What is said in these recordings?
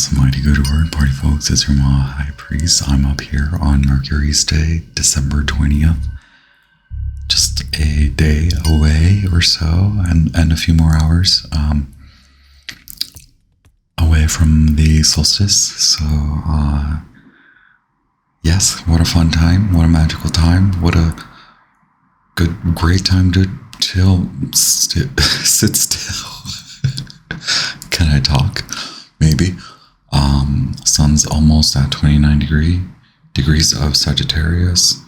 That's a mighty good word, party folks. It's your Ma High Priest. I'm up here on Mercury's Day, December 20th. Just a day away or so, and a few more hours away from the solstice. So, yes, what a fun time. What a magical time. What a great time to chill, sit still. Can I talk? Maybe. Sun's almost at 29 degrees of Sagittarius.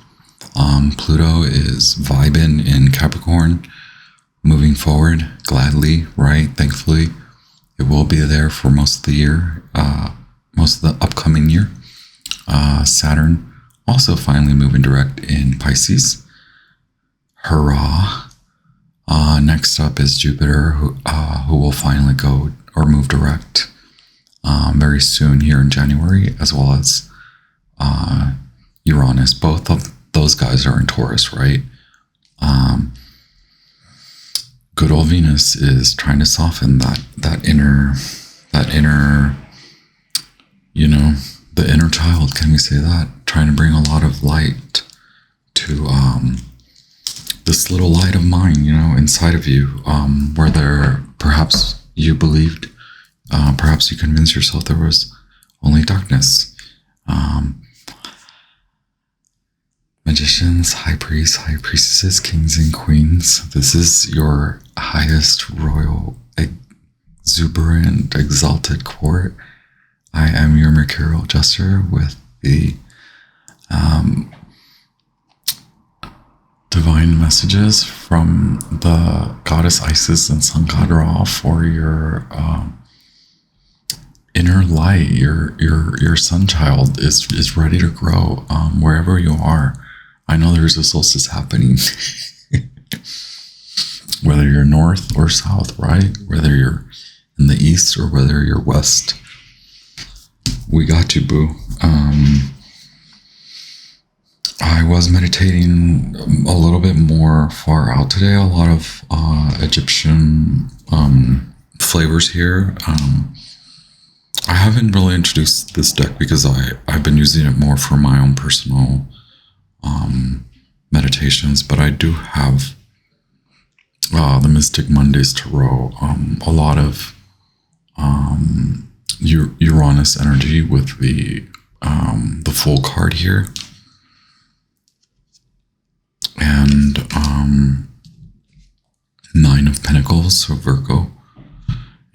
Pluto is vibing in Capricorn, moving forward gladly, right? Thankfully, it will be there for most of the year, most of the upcoming year. Saturn also finally moving direct in Pisces. Hurrah! Next up is Jupiter, who will finally go or move direct very soon here in January, as well as Uranus. Both of those guys are in Taurus, right? Good old Venus is trying to soften that inner, you know, the inner child. Can we say that? Trying to bring a lot of light to this little light of mine, you know, inside of you, where there perhaps you believed, perhaps you convinced yourself there was only darkness. Magicians, high priests, high priestesses, kings and queens, this is your highest royal, exuberant, exalted court. I am your mercurial jester with the divine messages from the goddess Isis and sun god Ra for your inner light. Your sun child is ready to grow wherever you are. I know there's a solstice happening, whether you're north or south, right? Whether you're in the east or whether you're west. We got you, boo. I was meditating a little bit more far out today. A lot of Egyptian flavors here. I haven't really introduced this deck because I've been using it more for my own personal meditations, but I do have the Mystic Mondays Tarot, a lot of Uranus energy with the full card here, and Nine of Pentacles, so Virgo,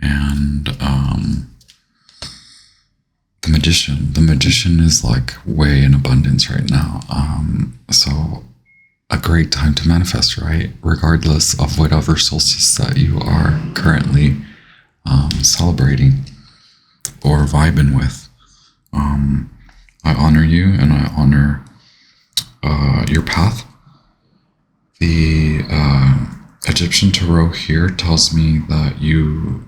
and the Magician. The Magician is like way in abundance right now. So a great time to manifest, right? Regardless of whatever solstice that you are currently celebrating or vibing with. I honor you and I honor your path. The Egyptian Tarot here tells me that you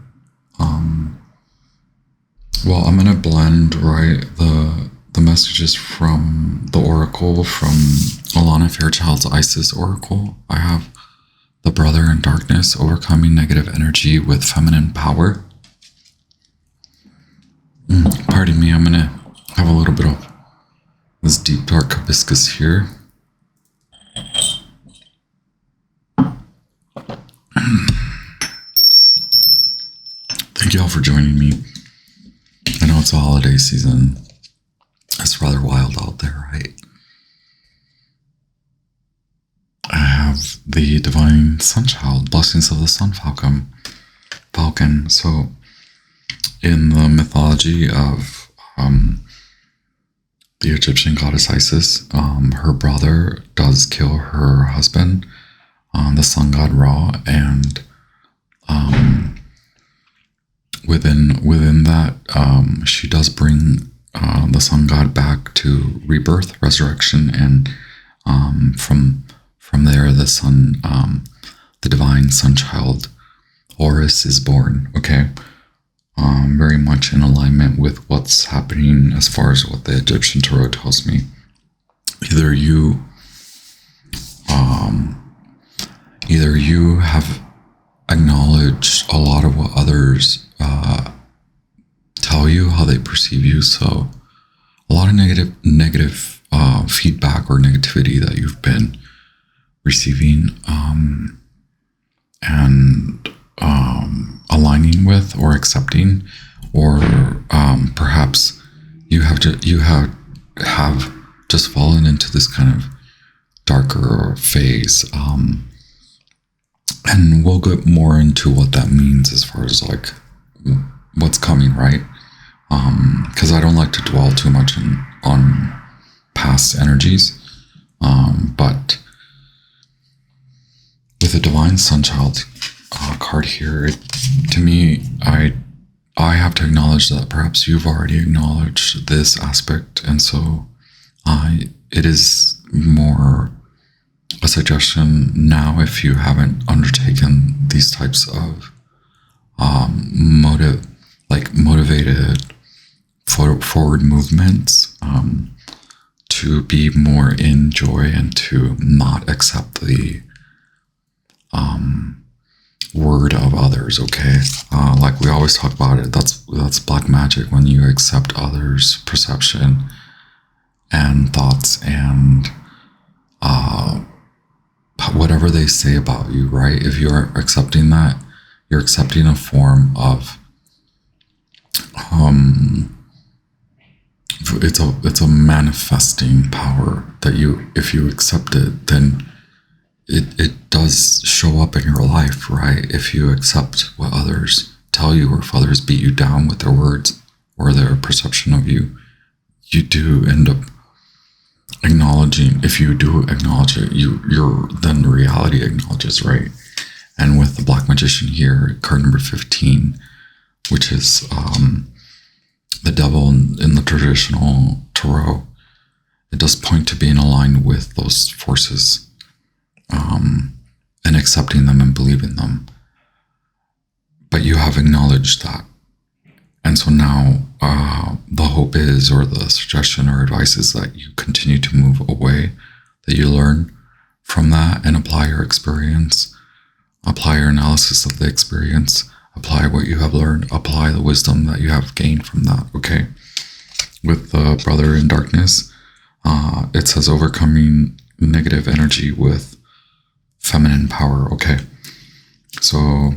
well, I'm gonna blend, right, the messages from the Oracle, from Alana Fairchild's Isis Oracle. I have the Brother in Darkness, overcoming negative energy with feminine power. Pardon me, I'm gonna have a little bit of this deep dark hibiscus here. Thank you all for joining me. I know it's a holiday season. It's rather wild out there, right? I have the Divine Sunchild, Blessings of the Sun Falcon. So, in the mythology of the Egyptian goddess Isis, her brother does kill her husband, the sun god Ra, and within that, she does bring the sun god back to rebirth, resurrection, and from there, the sun, the divine sun child, Horus, is born. Okay, very much in alignment with what's happening as far as what the Egyptian Tarot tells me. Either you have acknowledged a lot of what others tell you, how they perceive you. So a lot of negative feedback or negativity that you've been receiving and aligning with or accepting, or perhaps you have just fallen into this kind of darker phase, and we'll get more into what that means as far as like what's coming, right? Because I don't like to dwell too much on past energies, but with the Divine Sunchild card here, to me, I have to acknowledge that perhaps you've already acknowledged this aspect, and so it is more a suggestion now, if you haven't undertaken these types of motivated forward movements, to be more in joy and to not accept the word of others. Okay, like we always talk about it, that's black magic, when you accept others' perception and thoughts and whatever they say about you, right? If you're accepting that, you're accepting a form of it's a manifesting power that if you accept it, then it does show up in your life, right? If you accept what others tell you, or if others beat you down with their words or their perception of you, you do end up acknowledging. If you do acknowledge it, you're then the reality acknowledges, right? And with the Black Magician here, card number 15, which is the devil in the traditional tarot, it does point to being aligned with those forces, and accepting them and believing them. But you have acknowledged that. And so now the hope is, or the suggestion or advice is, that you continue to move away, that you learn from that and apply your experience, apply your analysis of the experience, apply what you have learned, apply the wisdom that you have gained from that, okay? With the Brother in Darkness, it says overcoming negative energy with feminine power, okay? So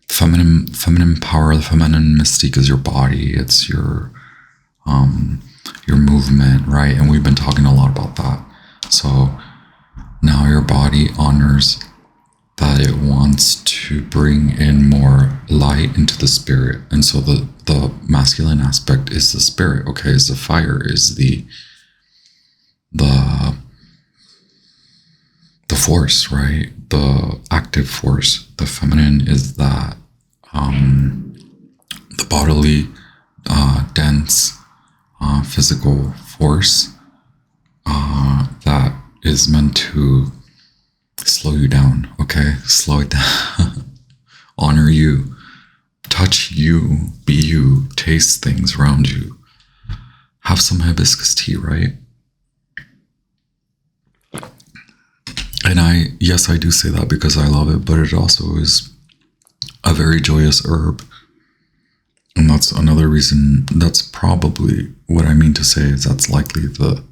feminine power, the feminine mystique is your body, it's your movement, right? And we've been talking a lot about that. So now your body honors that it wants to bring in more light into the spirit. And so the masculine aspect is the spirit, okay? Is the fire, is the force, right? The active force. The feminine is that the bodily, dense, physical force that is meant to slow you down, okay? Slow it down. Honor you, touch you, be you, taste things around you. Have some hibiscus tea, right? And I do say that because I love it, but it also is a very joyous herb. And that's another reason, that's probably what I mean to say, is that's likely the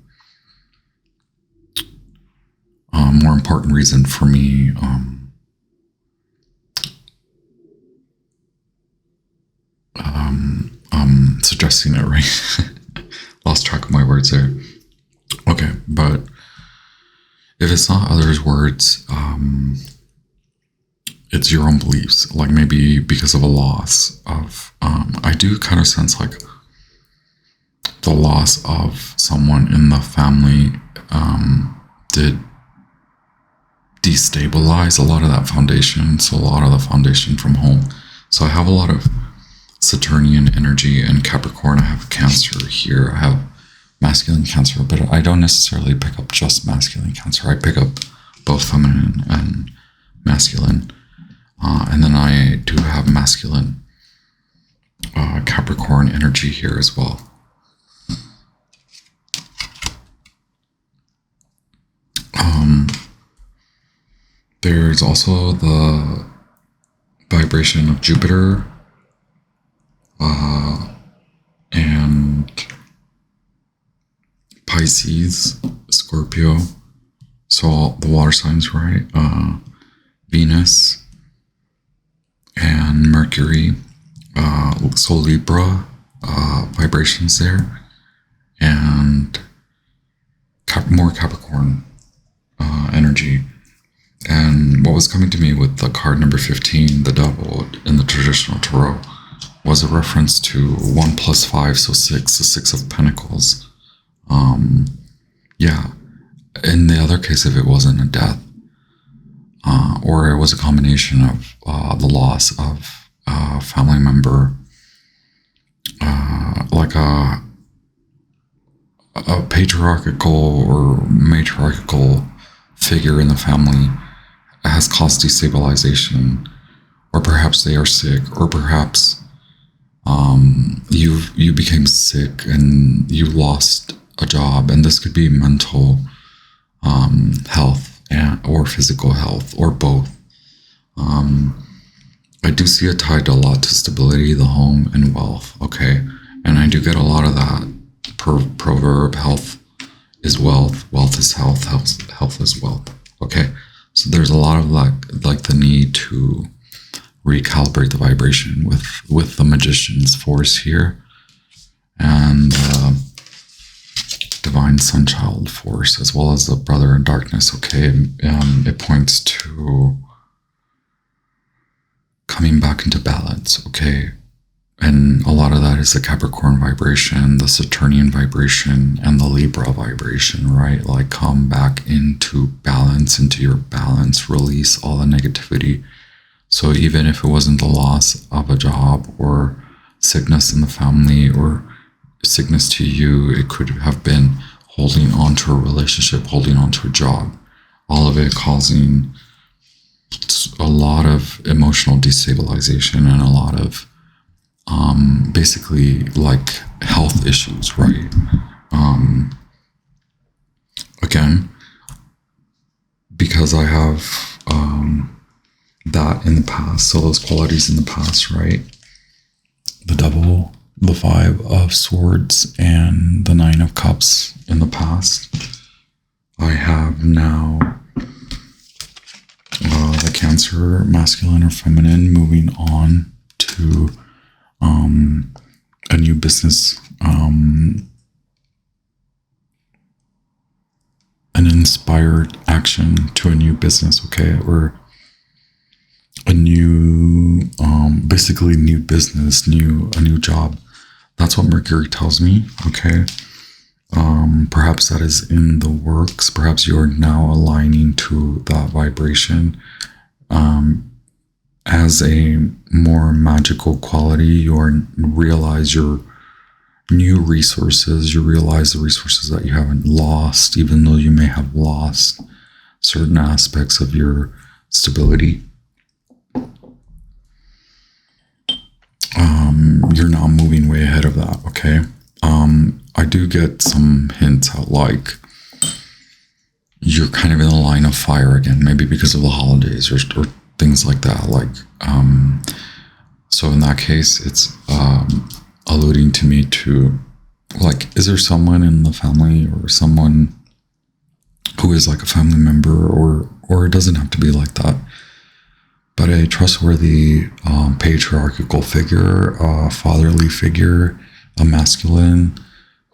more important reason for me suggesting it, right? Lost track of my words there. Okay, but if it's not others' words, it's your own beliefs. Like maybe because of a loss of, I do kind of sense like the loss of someone in the family did destabilize a lot of that foundation. So a lot of the foundation from home. So I have a lot of Saturnian energy and Capricorn. I have Cancer here. I have masculine Cancer, but I don't necessarily pick up just masculine Cancer. I pick up both feminine and masculine. And then I do have masculine Capricorn energy here as well. There's also the vibration of Jupiter and Pisces, Scorpio, so all the water signs, right? Venus and Mercury, so Libra vibrations there, and more Capricorn energy. And what was coming to me with the card number 15, the devil in the traditional tarot, was a reference to 1 + 5, so 6, the 6 of Pentacles. Yeah. In the other case, if it wasn't a death, or it was a combination of the loss of a family member, like a patriarchal or matriarchal figure in the family has caused destabilization, or perhaps they are sick, or perhaps you became sick and you lost a job, and this could be mental health or physical health, or both. I do see it tied a lot to stability, the home, and wealth. Okay, and I do get a lot of that proverb: health is wealth, wealth is health, health is wealth. Okay, so there's a lot of like the need to recalibrate the vibration with the magician's force here, and divine sunchild force, as well as the brother in darkness. Okay, it points to coming back into balance. Okay, and a lot of that is the Capricorn vibration, the Saturnian vibration, and the Libra vibration, right? Like, come back into balance, into your balance, release all the negativity. So even if it wasn't the loss of a job or sickness in the family or sickness to you, it could have been holding on to a relationship, holding on to a job, all of it causing a lot of emotional destabilization and a lot of basically like health issues, right? Again, because I have that in the past, so those qualities in the past, right? The devil, the 5 of Swords, and the 9 of Cups in the past. I have now the Cancer, masculine or feminine, moving on to a new business, an inspired action to a new business, okay, or a new, basically new business, a new job. That's what Mercury tells me, okay. Perhaps that is in the works. Perhaps you're now aligning to that vibration. As a more magical quality, you realize your new resources. You realize the resources that you haven't lost, even though you may have lost certain aspects of your stability. You're now moving way ahead of that, okay? I do get some hints out like you're kind of in the line of fire again, maybe because of the holidays or things like that. Like, so in that case, it's alluding to me to, like, is there someone in the family or someone who is like a family member, or it doesn't have to be like that, but a trustworthy patriarchal figure, a fatherly figure, a masculine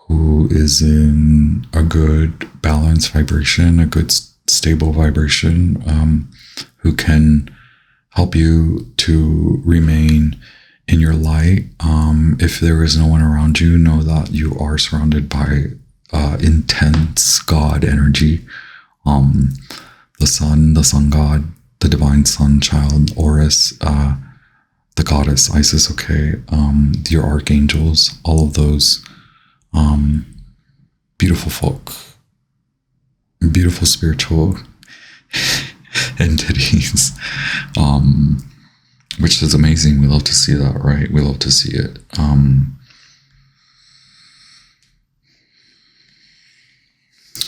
who is in a good balanced vibration, a good stable vibration, who can help you to remain in your light. If there is no one around you, know that you are surrounded by intense God energy. The sun god, the divine sun child, Horus, the goddess Isis, okay, your archangels, all of those beautiful folk, beautiful spiritual entities, which is amazing. We love to see that, right? We love to see it.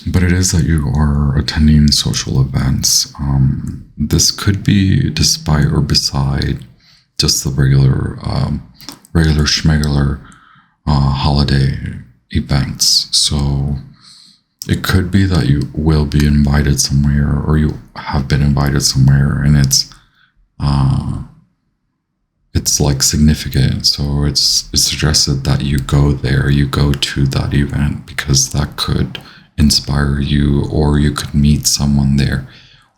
But it is that you are attending social events. This could be despite or beside just the regular schmegular holiday events. So It could be that you will be invited somewhere, or you have been invited somewhere, and it's like significant. So it's suggested that you go there, you go to that event, because that could inspire you, or you could meet someone there,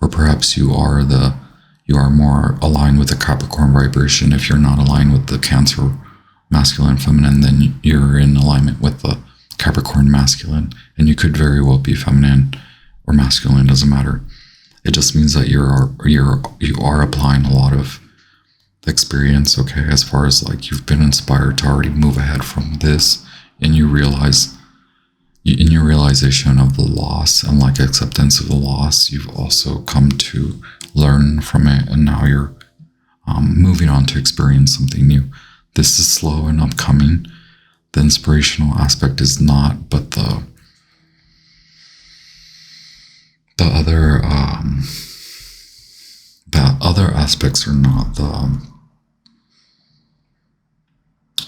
or perhaps you are more aligned with the Capricorn vibration. If you're not aligned with the Cancer masculine, feminine, then you're in alignment with the Capricorn masculine, and you could very well be feminine or masculine, doesn't matter. It just means that you are applying a lot of experience, okay, as far as like you've been inspired to already move ahead from this, and you realize in your realization of the loss and like acceptance of the loss, you've also come to learn from it, and now you're moving on to experience something new. This is slow and upcoming. The inspirational aspect is not, but the other aspects are not.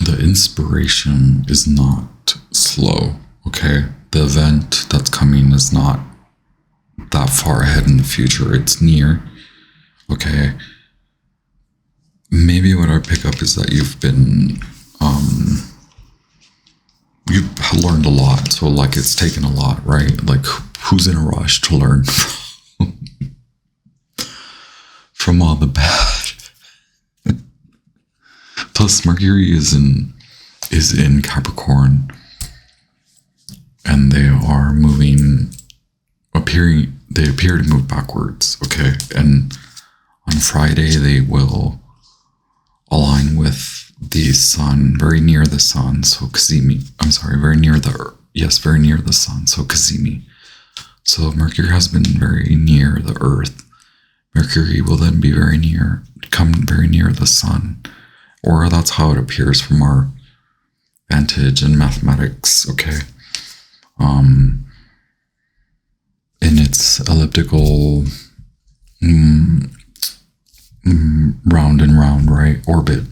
The inspiration is not slow, okay? The event that's coming is not that far ahead in the future. It's near, okay? Maybe what I pick up is that you've learned a lot. So like it's taken a lot, right? Like who's in a rush to learn from all the bad? Plus Mercury is in Capricorn, and they appear to move backwards, okay? And on Friday they will align with the sun, very near the sun, so Kazimi. I'm sorry, very near the sun, so Kazimi. So Mercury has been very near the Earth. Mercury will then be come very near the sun, or that's how it appears from our vantage in mathematics, okay? In its elliptical round and round, right, orbit.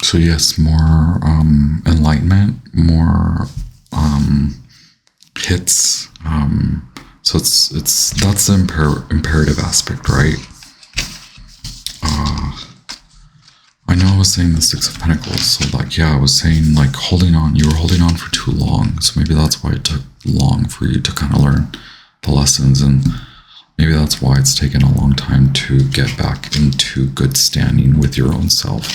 So yes, more enlightenment, more hits. So that's the imperative aspect, right? I know I was saying the Six of Pentacles, so like, yeah, I was saying like you were holding on for too long, so maybe that's why it took long for you to kind of learn the lessons, and maybe that's why it's taken a long time to get back into good standing with your own self,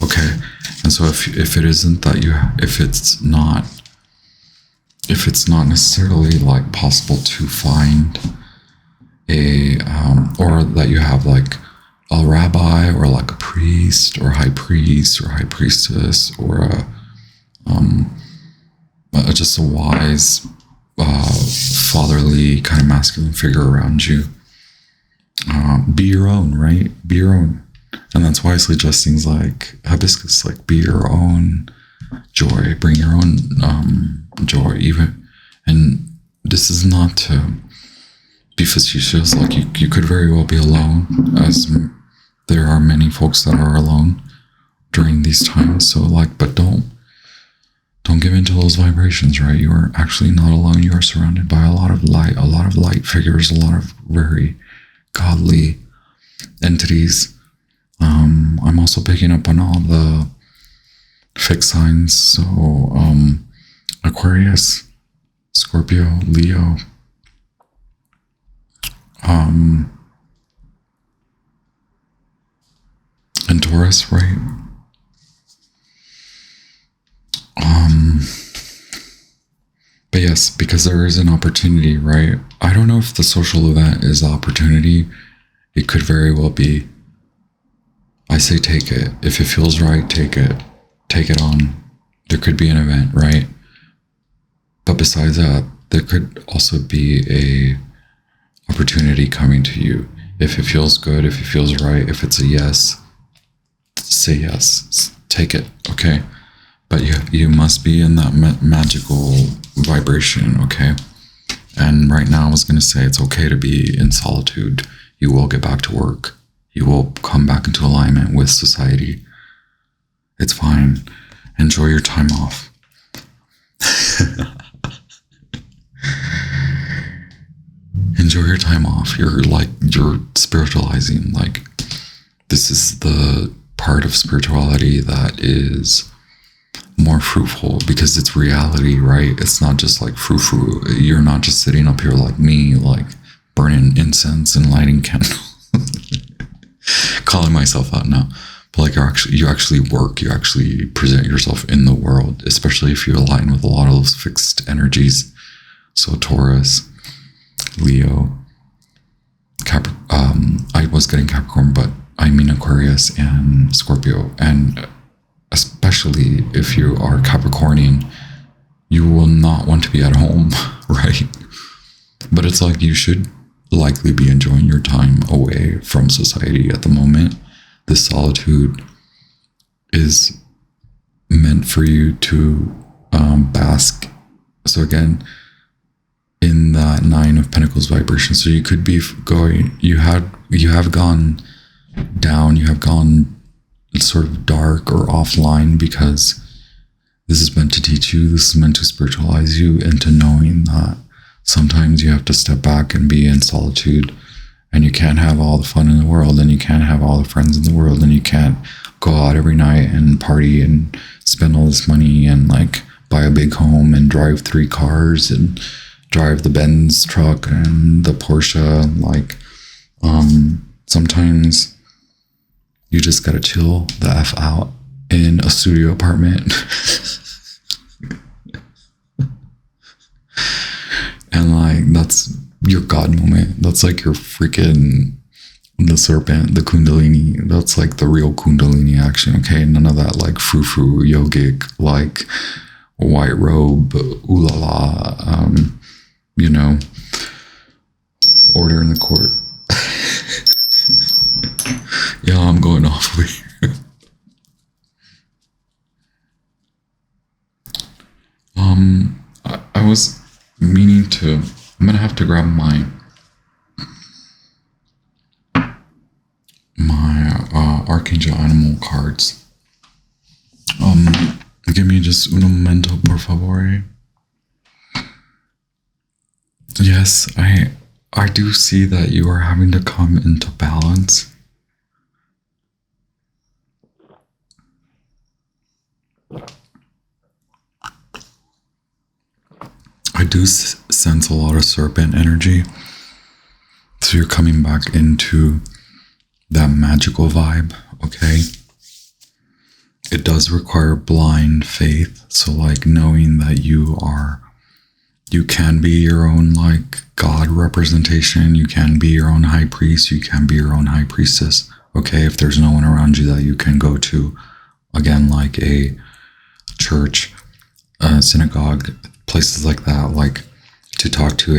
okay? And so if it isn't that if it's not necessarily like possible to find or that you have like a rabbi or like a priest or high priest or high priestess or just a wise fatherly kind of masculine figure around you, be your own, right? Be your own. And that's why I suggest things like hibiscus, like be your own joy, bring your own joy even. And this is not to be facetious, like you could very well be alone, as there are many folks that are alone during these times. So like, but don't give into those vibrations, right? You are actually not alone. You are surrounded by a lot of light figures, a lot of very godly entities. I'm also picking up on all the fixed signs. So Aquarius, Scorpio, Leo, and Taurus, right? But yes, because there is an opportunity, right? I don't know if the social event is the opportunity. It could very well be. I say take it. If it feels right, take it. Take it on. There could be an event, right? But besides that, there could also be a opportunity coming to you. If it feels good, if it feels right, if it's a yes, say yes. Take it, okay? But you must be in that magical vibration, okay? And right now I was going to say it's okay to be in solitude. You will get back to work. You will come back into alignment with society. It's fine. Enjoy your time off. Enjoy your time off. You're spiritualizing. Like, this is the part of spirituality that is more fruitful because it's reality, right? It's not just like frou-frou. You're not just sitting up here like me, like burning incense and lighting candles. Calling myself out now. But like you actually work, you actually present yourself in the world, especially if you align with a lot of those fixed energies. So Taurus, Leo, I was getting Capricorn, but I mean Aquarius and Scorpio. And especially if you are Capricornian, you will not want to be at home, right? But it's like you should likely be enjoying your time away from society at the moment. This solitude is meant for you to bask. So again, in that 9 of Pentacles vibration. So you could be going, you have gone down, you have gone sort of dark or offline because this is meant to teach you, this is meant to spiritualize you into knowing that sometimes you have to step back and be in solitude, and you can't have all the fun in the world, and you can't have all the friends in the world, and you can't go out every night and party and spend all this money and like buy a big home and drive 3 cars and drive the Benz truck and the Porsche. Like, sometimes you just gotta chill the F out in a studio apartment. And like, that's your God moment. That's like your freaking, the serpent, the Kundalini. That's like the real Kundalini action, okay? None of that like frou-frou, yogic, like white robe, ooh la la, you know, order in the court. Yeah, I'm going off over here. I was meaning to, I'm gonna have to grab my Archangel animal cards. Give me just un momento, por favor. Yes, I do see that you are having to come into balance. I do sense a lot of serpent energy. So you're coming back into that magical vibe, okay? It does require blind faith. So like knowing that you can be your own like God representation. You can be your own high priest. You can be your own high priestess. Okay, if there's no one around you that you can go to, again, like a church, a synagogue, places like that, like to talk to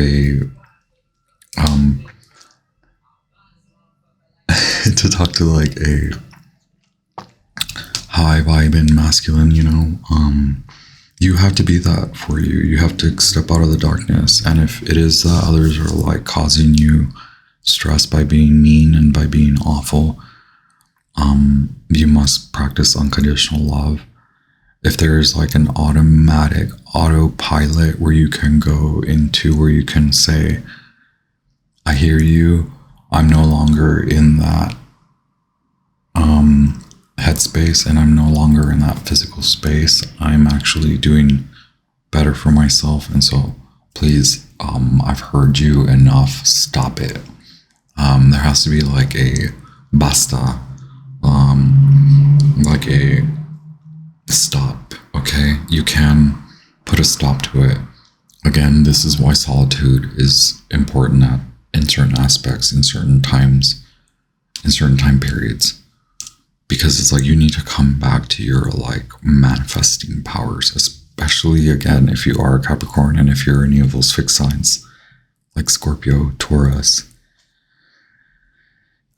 like a high vibe and masculine, you know, you have to be that for you. You have to step out of the darkness. And if it is that others are like causing you stress by being mean and by being awful, you must practice unconditional love. If there's like an automatic autopilot where you can go into, where you can say, I hear you, I'm no longer in that headspace, and I'm no longer in that physical space. I'm actually doing better for myself, and so please, I've heard you enough, stop it. There has to be like a basta, like a stop, okay? You can put a stop to it. Again, this is why solitude is important in certain aspects, in certain times, in certain time periods. Because it's like you need to come back to your like manifesting powers, especially again, if you are a Capricorn and if you're any of those fixed signs like Scorpio, Taurus,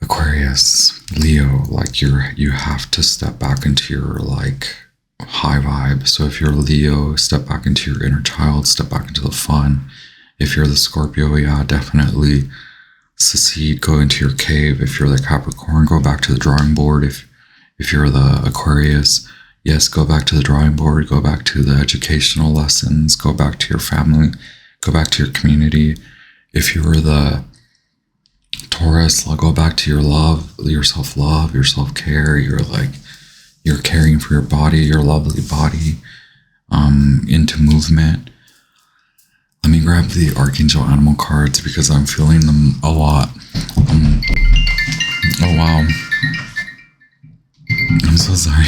Aquarius, Leo, like you have to step back into your like high vibe. So if you're Leo, step back into your inner child, step back into the fun. If you're the Scorpio, yeah, definitely secede, go into your cave. If you're the Capricorn, go back to the drawing board. If you're the Aquarius, Yes, go back to the drawing board, go back to the educational lessons, go back to your family, go back to your community. If you were the Taurus, go back to your love, your self-love, your self-care. You're caring for your body, your lovely body, into movement. Let me grab the Archangel animal cards because I'm feeling them a lot. Oh wow. I'm so sorry.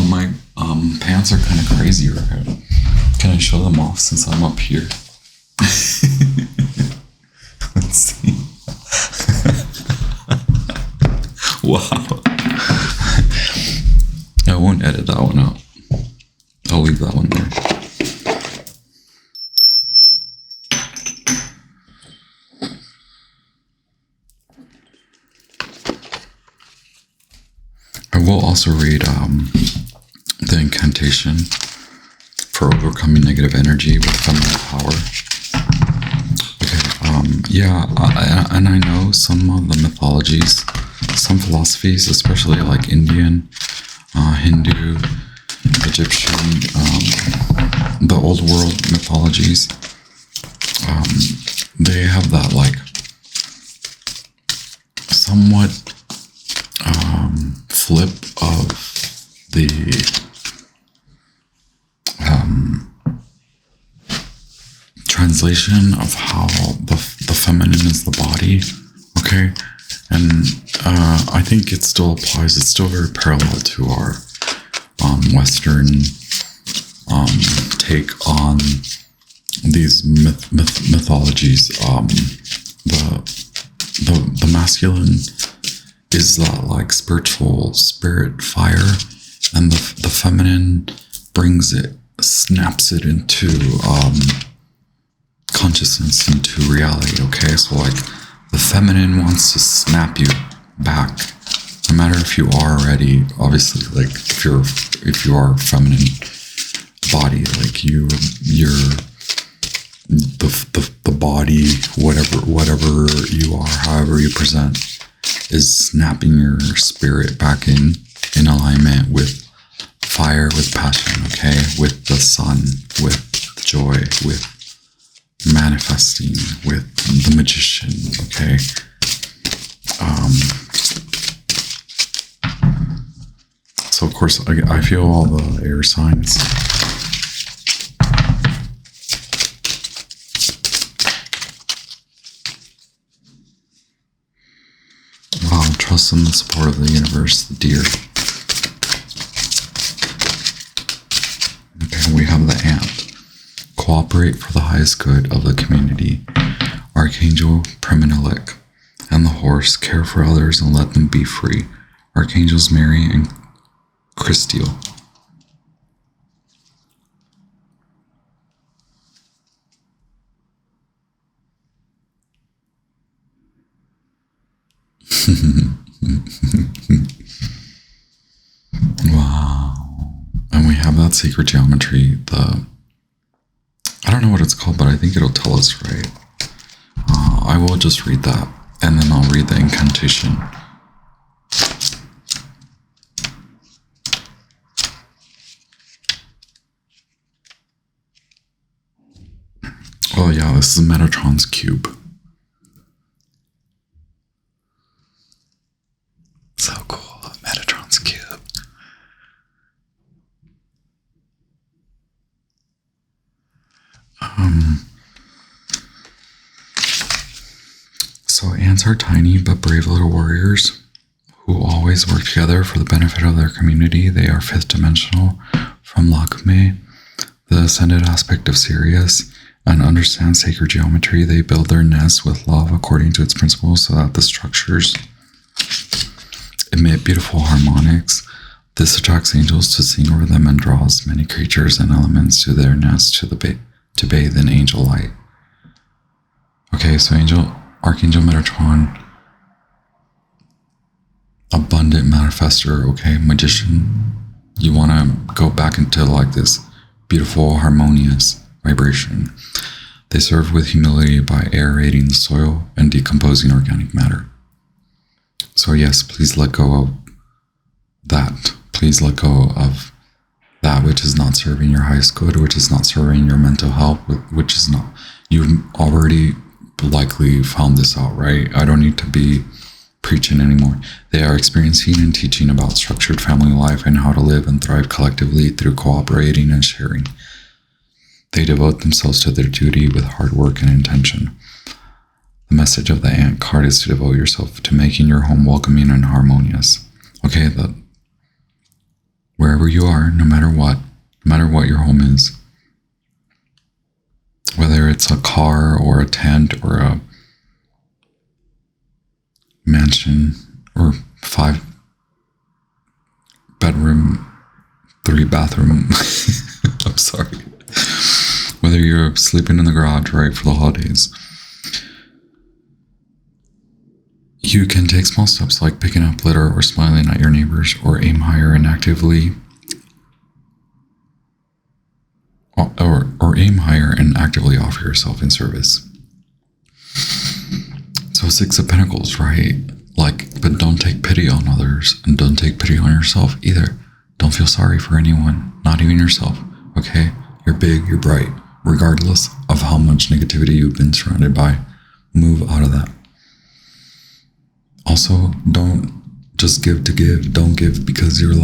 My pants are kind of crazy right now. Can I show them off since I'm up here? Let's see. Wow. I won't edit that one out. I'll leave that one there. I will also read the Incantation for overcoming negative energy with feminine power. Okay, and I know some of the mythologies, some philosophies, especially like Indian, Hindu, Egyptian, the old world mythologies, they have that like somewhat flip of the translation of how the feminine is the body, okay? And I think it still applies. It's still very parallel to our Western take on these mythologies. The masculine is that like spiritual spirit fire, and the feminine brings it, snaps it into consciousness, into reality. Okay, so like the feminine wants to snap you back, no matter if you are already, obviously, like if you are feminine body, like you're the body, whatever you are, however you present, is snapping your spirit back in alignment with fire, with passion, okay, with the sun, with joy, with manifesting, with the magician, okay. So of course I feel all the air signs. Wow, trust in the support of the universe, the deer. Okay, we have the ant. Cooperate for the highest good of the community. Archangel Preminelik. And the horse. Care for others and let them be free. Archangels Mary and Christiel. Wow. And we have that sacred geometry, I don't know what it's called, but I think it'll tell us, right? I will just read that, and then I'll read the Incantation. Oh yeah, this is Metatron's cube. So cool, Metatron's cube. So ants are tiny but brave little warriors who always work together for the benefit of their community. They are fifth dimensional from Lakme, the ascended aspect of Sirius, and understand sacred geometry. They build their nests with love according to its principles so that the structures emit beautiful harmonics. This attracts angels to sing over them and draws many creatures and elements to their nests to bathe in angel light. Okay, so Archangel Metatron, abundant manifester, okay, magician. You want to go back into like this beautiful, harmonious vibration. They serve with humility by aerating the soil and decomposing organic matter. So yes, please let go of that. Please let go of that which is not serving your highest good, which is not serving your mental health, which is not. You've already likely found this out, right? I don't need to be preaching anymore. They are experiencing and teaching about structured family life and how to live and thrive collectively through cooperating and sharing. They devote themselves to their duty with hard work and intention. The message of the ant card is to devote yourself to making your home welcoming and harmonious. Okay, that wherever you are, no matter what your home is, whether it's a car or a tent or a mansion or 5 bedroom, 3 bathroom, I'm sorry. Whether you're sleeping in the garage, right, for the holidays, you can take small steps like picking up litter or smiling at your neighbors, or aim higher and actively offer yourself in service. So 6 of Pentacles, right? But don't take pity on others, and don't take pity on yourself either. Don't feel sorry for anyone, not even yourself, okay? You're big, you're bright, regardless of how much negativity you've been surrounded by. Move out of that. Also, don't just give to give. Don't give because you're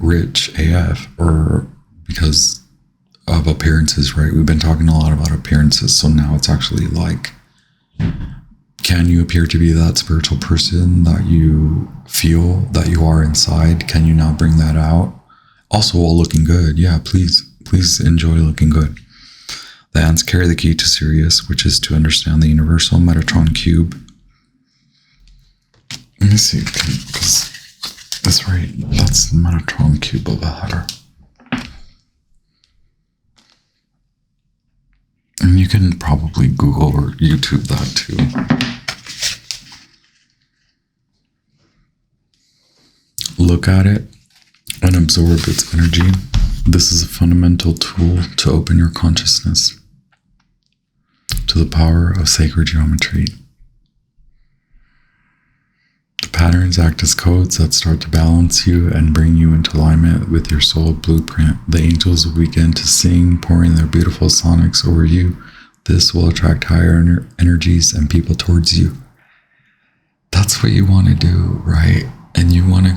rich AF or because of appearances, right? We've been talking a lot about appearances, so now it's actually can you appear to be that spiritual person that you feel that you are inside? Can you now bring that out? Also, while looking good, yeah, please enjoy looking good. The ants carry the key to Sirius, which is to understand the universal Metatron cube. Let me see, because that's right, that's the Metatron cube of the header. And you can probably Google or YouTube that too. Look at it and absorb its energy. This is a fundamental tool to open your consciousness to the power of sacred geometry. The patterns act as codes that start to balance you and bring you into alignment with your soul blueprint. The angels will begin to sing, pouring their beautiful sonics over you. This will attract higher energies and people towards you. That's what you want to do, right? And you want to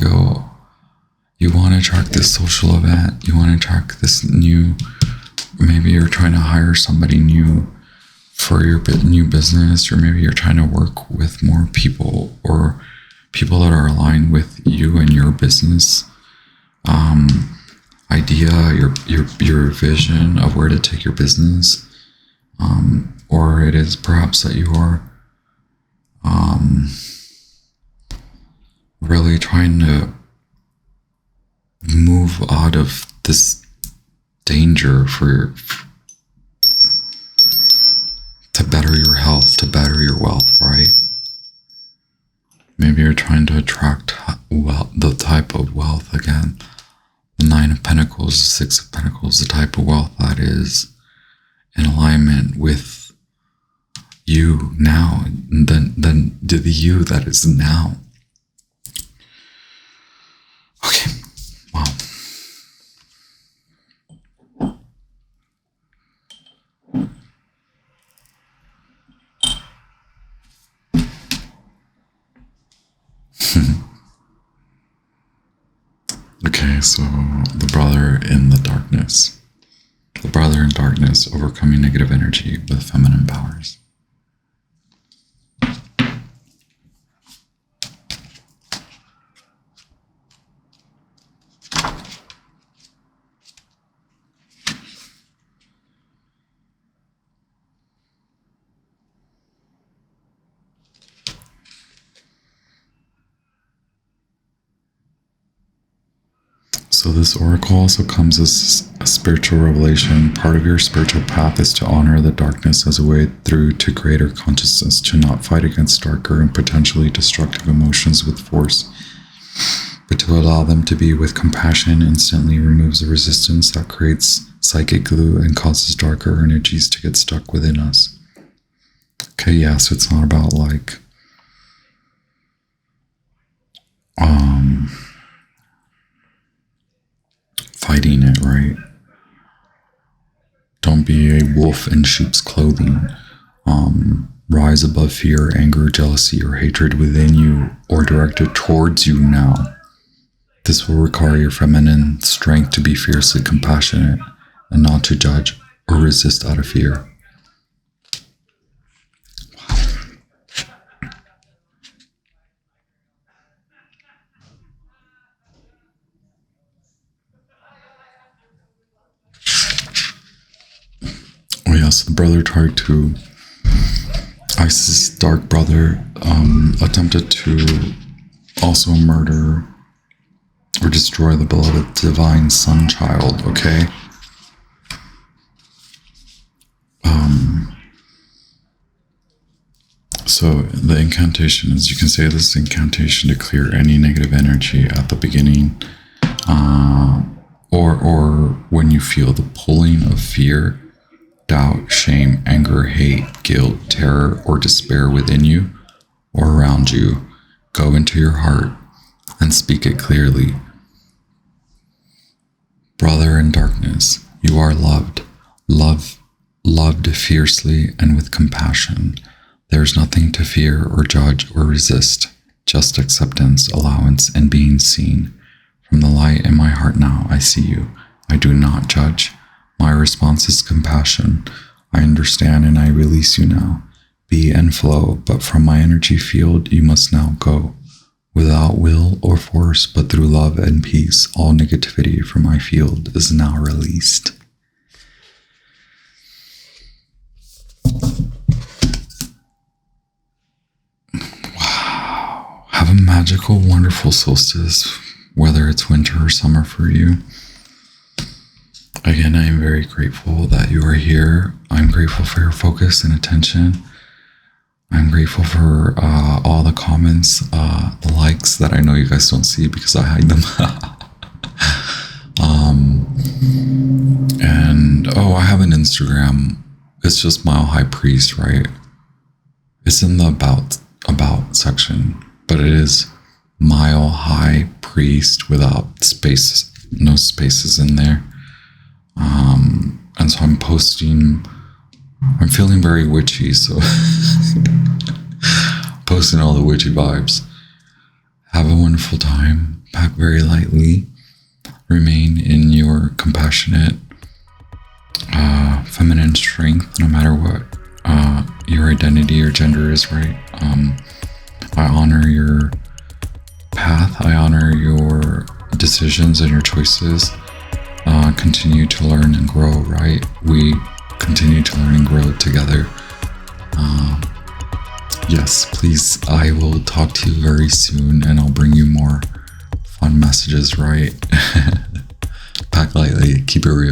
attract this social event. You want to attract this new, maybe you're trying to hire somebody new for your new business, or maybe you're trying to work with more people or people that are aligned with you and your business idea, your vision of where to take your business. Or it is perhaps that you are really trying to move out of this danger to better your health, to better your wealth, right? Maybe you're trying to attract the type of wealth, again, the 9 of Pentacles, the 6 of Pentacles, the type of wealth that is in alignment with you now, and then the you that is now. Okay, wow. Okay, so the brother in the darkness. The brother in darkness, overcoming negative energy with feminine powers. So this oracle also comes as a spiritual revelation. Part of your spiritual path is to honor the darkness as a way through to greater consciousness, to not fight against darker and potentially destructive emotions with force, but to allow them to be with compassion. Instantly removes the resistance that creates psychic glue and causes darker energies to get stuck within us. Okay, yeah, so it's not about like fighting it, right? Don't be a wolf in sheep's clothing. Rise above fear, anger, jealousy, or hatred within you or directed towards you now. This will require your feminine strength to be fiercely compassionate and not to judge or resist out of fear. Oh yes, the brother tried to, Isis' dark brother, attempted to also murder or destroy the beloved divine sun child, okay? So the incantation is, you can say this incantation to clear any negative energy at the beginning, or when you feel the pulling of fear, doubt, shame, anger, hate, guilt, terror, or despair within you or around you. Go into your heart and speak it clearly. Brother in darkness, you are loved, loved fiercely and with compassion. There is nothing to fear or judge or resist, just acceptance, allowance, and being seen. From the light in my heart now, I see you. I do not judge. My response is compassion. I understand and I release you now. Be and flow, but from my energy field, you must now go. Without will or force, but through love and peace, all negativity from my field is now released. Wow. Have a magical, wonderful solstice, whether it's winter or summer for you. Again, I am very grateful that you are here. I'm grateful for your focus and attention. I'm grateful for all the comments, the likes that I know you guys don't see because I hide them. And I have an Instagram. It's just Mile High Priest, right? It's in the about section, but it is Mile High Priest without spaces, no spaces in there. And so I'm posting. I'm feeling very witchy, so posting all the witchy vibes. Have a wonderful time. Pack very lightly. Remain in your compassionate, feminine strength, no matter what your identity or gender is, right? I honor your path. I honor your decisions and your choices. Continue to learn and grow, right? We continue to learn and grow together. Yes, please, I will talk to you very soon and I'll bring you more fun messages, right? Pack lightly, keep it real.